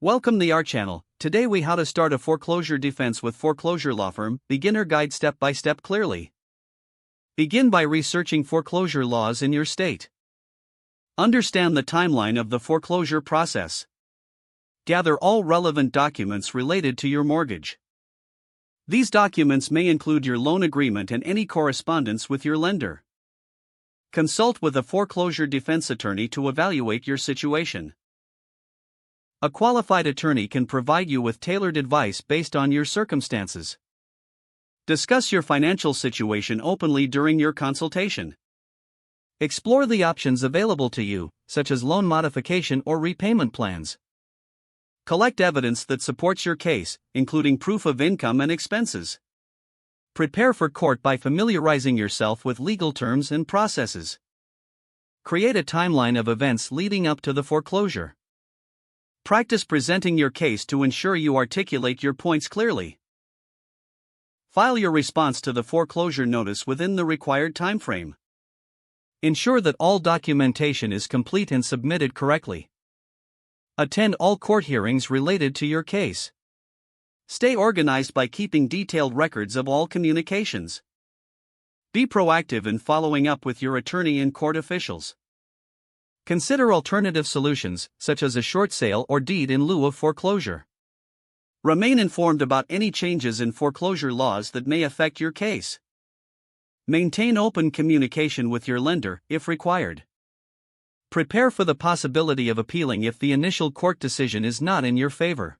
Welcome to our channel. Today we how to start a foreclosure defense with Foreclosure Law Firm, beginner guide step by step clearly. Begin by researching foreclosure laws in your state. Understand the timeline of the foreclosure process. Gather all relevant documents related to your mortgage. These documents may include your loan agreement and any correspondence with your lender. Consult with a foreclosure defense attorney to evaluate your situation. A qualified attorney can provide you with tailored advice based on your circumstances. Discuss your financial situation openly during your consultation. Explore the options available to you, such as loan modification or repayment plans. Collect evidence that supports your case, including proof of income and expenses. Prepare for court by familiarizing yourself with legal terms and processes. Create a timeline of events leading up to the foreclosure. Practice presenting your case to ensure you articulate your points clearly. File your response to the foreclosure notice within the required time frame. Ensure that all documentation is complete and submitted correctly. Attend all court hearings related to your case. Stay organized by keeping detailed records of all communications. Be proactive in following up with your attorney and court officials. Consider alternative solutions, such as a short sale or deed in lieu of foreclosure. Remain informed about any changes in foreclosure laws that may affect your case. Maintain open communication with your lender, if required. Prepare for the possibility of appealing if the initial court decision is not in your favor.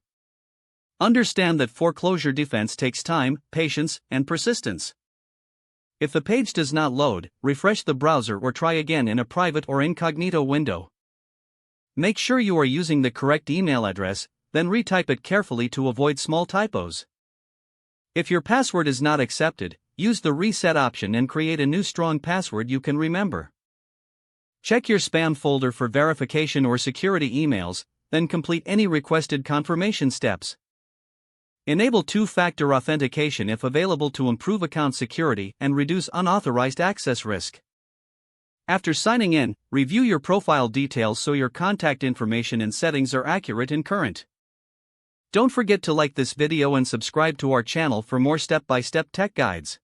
Understand that foreclosure defense takes time, patience, and persistence. If the page does not load, refresh the browser or try again in a private or incognito window. Make sure you are using the correct email address, then retype it carefully to avoid small typos. If your password is not accepted, use the reset option and create a new strong password you can remember. Check your spam folder for verification or security emails, then complete any requested confirmation steps. Enable two-factor authentication if available to improve account security and reduce unauthorized access risk. After signing in, review your profile details so your contact information and settings are accurate and current. Don't forget to like this video and subscribe to our channel for more step-by-step tech guides.